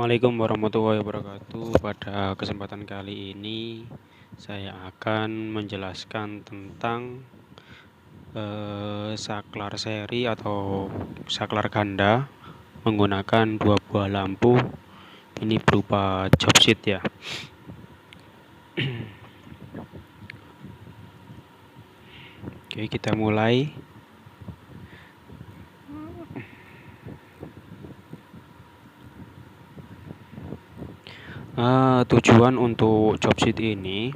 Assalamualaikum warahmatullahi wabarakatuh. Pada kesempatan kali ini saya akan menjelaskan tentang saklar seri atau saklar ganda menggunakan dua buah lampu. Ini berupa job sheet ya. Oke, kita mulai. Tujuan untuk job sheet ini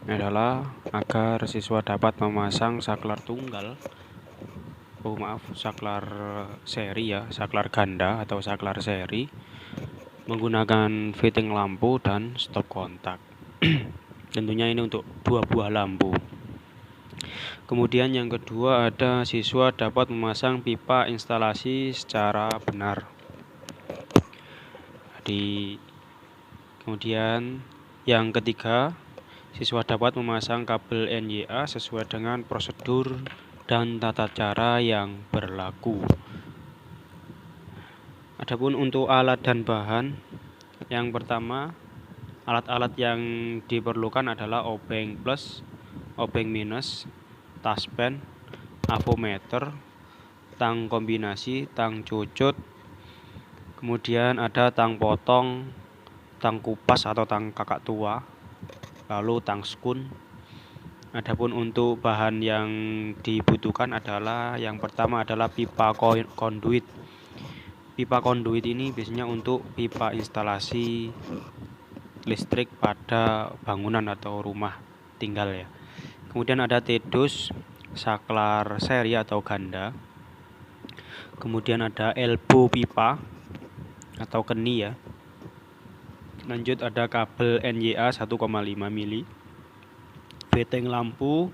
adalah agar siswa dapat memasang saklar tunggal, saklar seri ya, saklar ganda atau saklar seri menggunakan fitting lampu dan stop kontak. Tentunya ini untuk dua buah lampu. Kemudian yang kedua ada siswa dapat memasang pipa instalasi secara benar. Kemudian yang ketiga, siswa dapat memasang kabel NYA sesuai dengan prosedur dan tata cara yang berlaku. Adapun untuk alat dan bahan, yang pertama, alat-alat yang diperlukan adalah obeng plus, obeng minus, taspen, avometer, tang kombinasi, tang cucut, kemudian ada tang potong, tang kupas atau tang kakak tua, lalu tang skun. Adapun untuk bahan yang dibutuhkan adalah yang pertama adalah pipa konduit. Pipa konduit ini biasanya untuk pipa instalasi listrik pada bangunan atau rumah tinggal ya. Kemudian ada tedus, saklar seri atau ganda. Kemudian ada elbow pipa atau keni ya. Lanjut ada kabel NYA 1,5 mili, fitting lampu,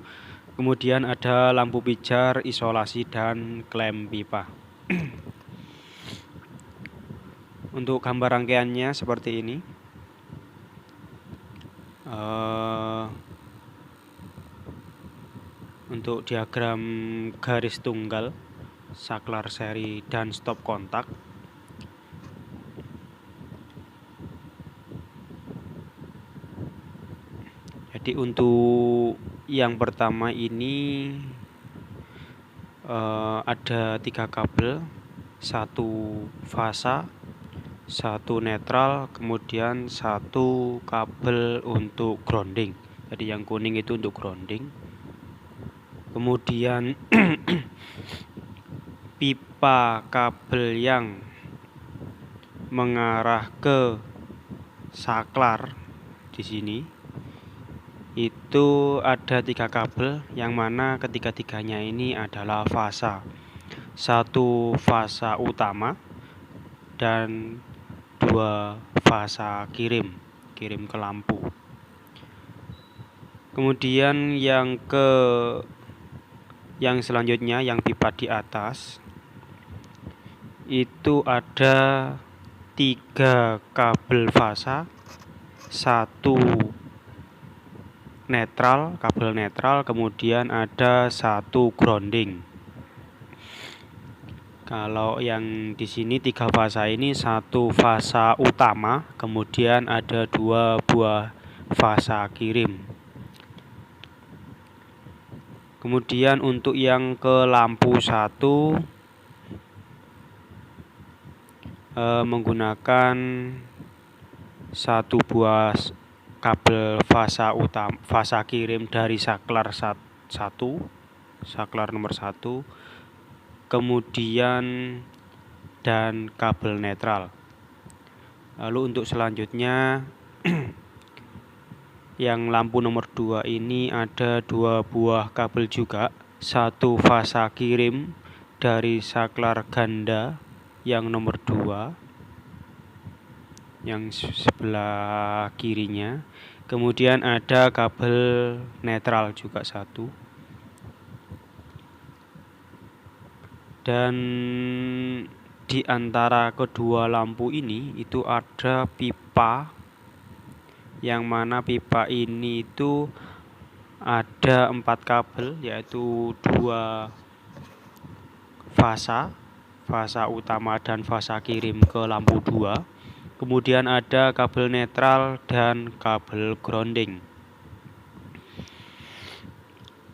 kemudian ada lampu pijar, isolasi dan klem pipa. Untuk gambar rangkaiannya seperti ini. Untuk diagram garis tunggal, saklar seri dan stop kontak. Jadi untuk yang pertama ini ada 3 kabel, 1 fasa, 1 netral, kemudian 1 kabel untuk grounding. Jadi yang kuning itu untuk grounding. Kemudian pipa kabel yang mengarah ke saklar di sini itu ada 3 kabel, yang mana ketiga-tiganya ini adalah fasa. 1 fasa utama dan 2 fasa kirim ke lampu. Kemudian yang selanjutnya, yang pipa di atas itu ada 3 kabel fasa, 1 netral, kabel netral, kemudian ada 1 grounding. Kalau yang di sini 3 fasa ini 1 fasa utama, kemudian ada 2 buah fasa kirim. Kemudian untuk yang ke lampu 1 menggunakan 1 buah kabel fasa utama, fasa kirim dari saklar 1, saklar nomor 1, kemudian dan kabel netral. Lalu untuk selanjutnya yang lampu nomor 2 ini ada 2 buah kabel juga, 1 fasa kirim dari saklar ganda yang nomor 2 yang sebelah kirinya, kemudian ada kabel netral juga 1, dan di antara kedua lampu ini itu ada pipa, yang mana pipa ini itu ada 4 kabel, yaitu 2 fasa utama dan fasa kirim ke lampu 2. Kemudian ada kabel netral dan kabel grounding.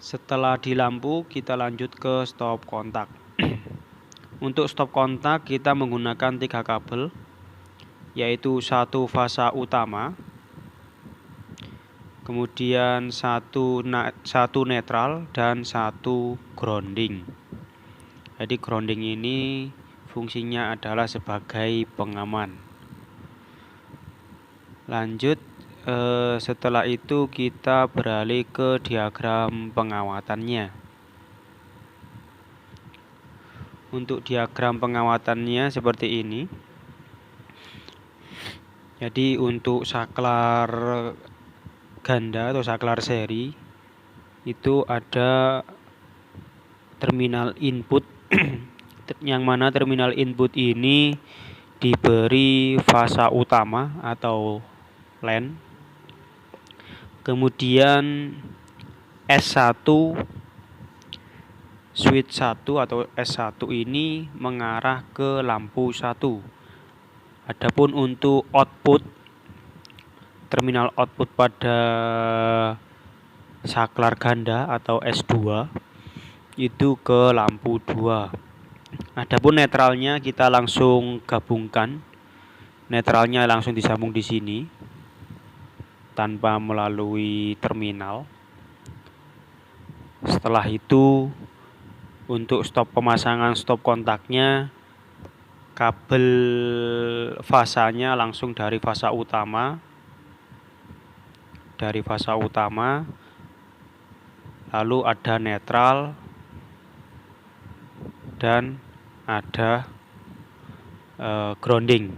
Setelah di lampu, kita lanjut ke stop kontak. Untuk stop kontak kita menggunakan 3 kabel, yaitu 1 fasa utama, kemudian satu netral dan 1 grounding. Jadi grounding ini fungsinya adalah sebagai pengaman. Lanjut, setelah itu kita beralih ke diagram pengawatannya. Untuk diagram pengawatannya seperti ini. Jadi untuk saklar ganda atau saklar seri itu ada terminal input yang mana terminal input ini diberi fasa utama atau LAN. Kemudian S1 switch 1 atau S1 ini mengarah ke lampu 1. Adapun untuk output, terminal output pada saklar ganda atau S2 itu ke lampu 2. Adapun netralnya kita langsung gabungkan. Netralnya langsung disambung di sini tanpa melalui terminal. Setelah itu untuk pemasangan stop kontaknya, kabel fasanya langsung dari fasa utama, lalu ada netral dan ada grounding.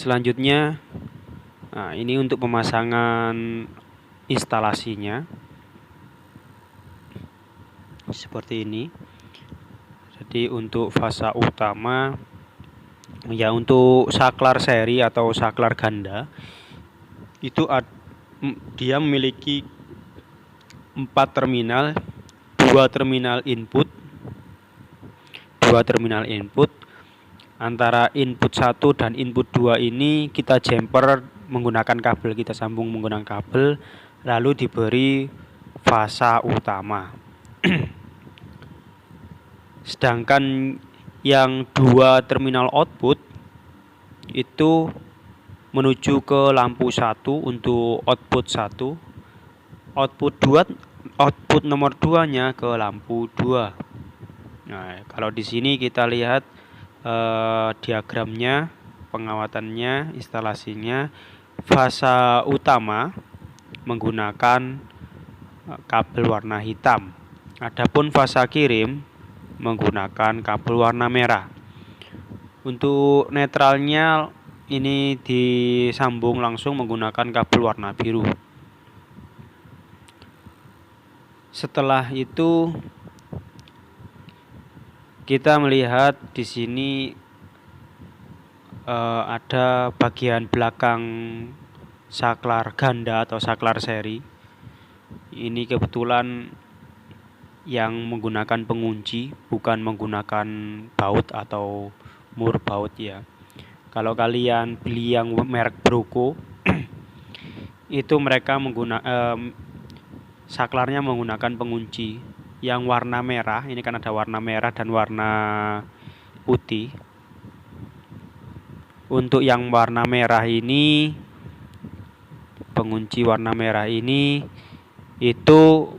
Selanjutnya, nah ini untuk pemasangan instalasinya seperti ini. Jadi untuk fasa utama, ya untuk saklar seri atau saklar ganda itu dia memiliki 4 terminal, 2 terminal input. Antara input 1 dan input 2 ini kita jumper menggunakan kabel, kita sambung menggunakan kabel, lalu diberi fasa utama. Sedangkan yang 2 terminal output itu menuju ke lampu 1 untuk output 1. Output nomor 2-nya ke lampu 2. Nah, kalau di sini kita lihat diagramnya, pengawatannya, instalasinya, fasa utama menggunakan kabel warna hitam. Adapun fasa kirim menggunakan kabel warna merah. Untuk netralnya ini disambung langsung menggunakan kabel warna biru. Setelah itu kita melihat di sini ada bagian belakang saklar ganda atau saklar seri. Ini kebetulan yang menggunakan pengunci, bukan menggunakan baut atau mur baut ya. Kalau kalian beli yang merek Broco itu mereka saklarnya menggunakan pengunci yang warna merah. Ini kan ada warna merah dan warna putih. Untuk yang warna merah ini, pengunci warna merah ini itu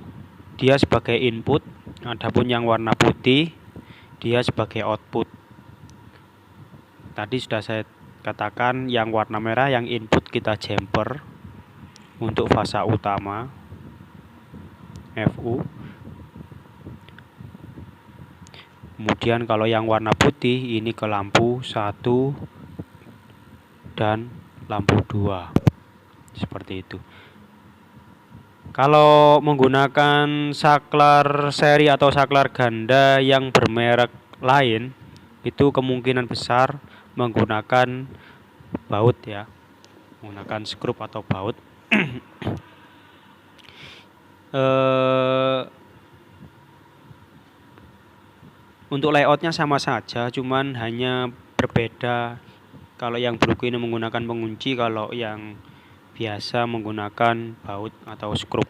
dia sebagai input. Adapun yang warna putih dia sebagai output. Tadi sudah saya katakan yang warna merah yang input kita jumper untuk fasa utama FU. Kemudian kalau yang warna putih ini ke lampu 1 dan lampu 2. Seperti itu. Kalau menggunakan saklar seri atau saklar ganda yang bermerek lain, itu kemungkinan besar menggunakan baut ya. Menggunakan skrup atau baut. Untuk layoutnya sama saja, cuman hanya berbeda. Kalau yang buku ini menggunakan pengunci, kalau yang biasa menggunakan baut atau skrup.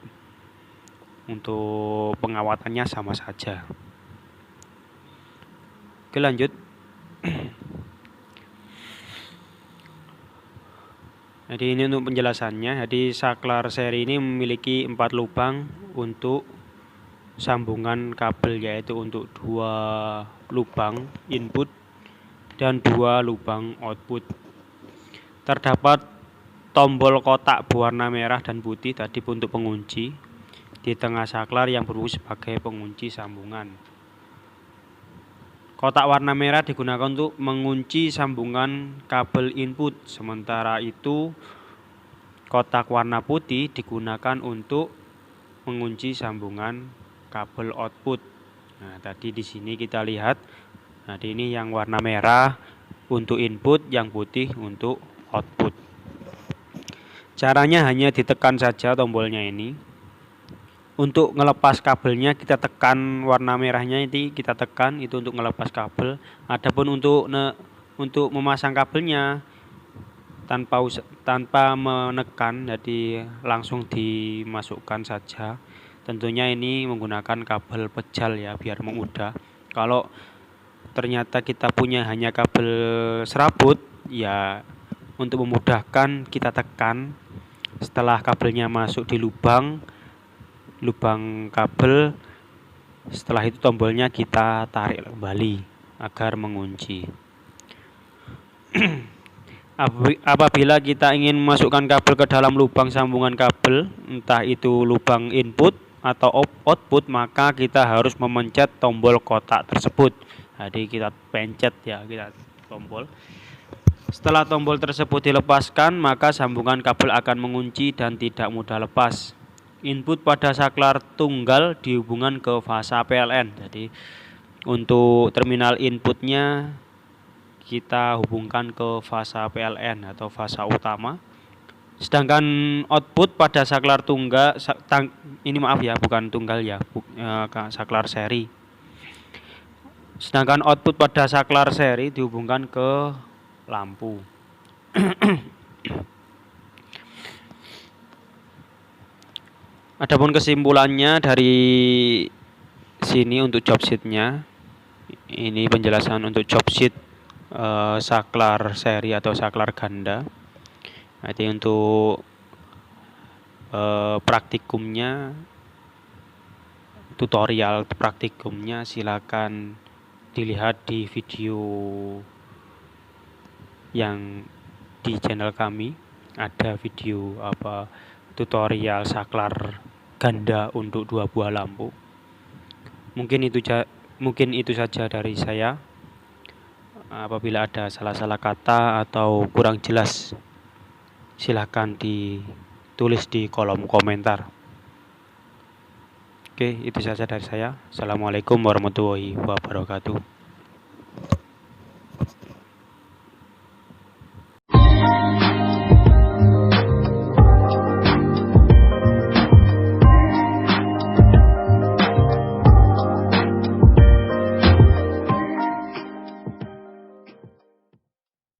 Untuk pengawatannya sama saja. Oke, lanjut. Jadi ini untuk penjelasannya. Jadi saklar seri ini memiliki 4 lubang untuk sambungan kabel, yaitu untuk 2 lubang input dan 2 lubang output. Terdapat tombol kotak berwarna merah dan putih tadi untuk pengunci di tengah saklar yang berfungsi sebagai pengunci sambungan. Kotak warna merah digunakan untuk mengunci sambungan kabel input, sementara itu kotak warna putih digunakan untuk mengunci sambungan kabel output. Nah, tadi di sini kita lihat, nah ini yang warna merah untuk input, yang putih untuk output. Caranya hanya ditekan saja tombolnya ini. Untuk ngelepas kabelnya kita tekan warna merahnya, ini kita tekan itu untuk ngelepas kabel. Adapun untuk memasang kabelnya tanpa menekan, jadi langsung dimasukkan saja. Tentunya ini menggunakan kabel pejal ya, biar mudah. Kalau ternyata kita punya hanya kabel serabut, ya untuk memudahkan kita tekan. Setelah kabelnya masuk di lubang kabel, setelah itu tombolnya kita tarik kembali agar mengunci. Apabila kita ingin memasukkan kabel ke dalam lubang sambungan kabel, entah itu lubang input atau output, maka kita harus memencet tombol kotak tersebut. Jadi kita pencet ya, kita tombol. Setelah tombol tersebut dilepaskan, maka sambungan kabel akan mengunci dan tidak mudah lepas. Input pada saklar tunggal dihubungkan ke fasa PLN. Jadi untuk terminal inputnya kita hubungkan ke fasa PLN atau fasa utama. Sedangkan output pada saklar tunggal, ini maaf ya, bukan tunggal ya, saklar seri. Sedangkan output pada saklar seri dihubungkan ke lampu. Adapun kesimpulannya dari sini untuk job sheet-nya, ini penjelasan untuk job sheet saklar seri atau saklar ganda. Nanti untuk praktikumnya, tutorial praktikumnya silakan dilihat di video yang di channel kami. Ada video tutorial saklar ganda untuk 2 buah lampu. Mungkin itu saja dari saya. Apabila ada salah-salah kata atau kurang jelas, silahkan ditulis di kolom komentar. Oke, itu saja dari saya. Assalamualaikum warahmatullahi wabarakatuh.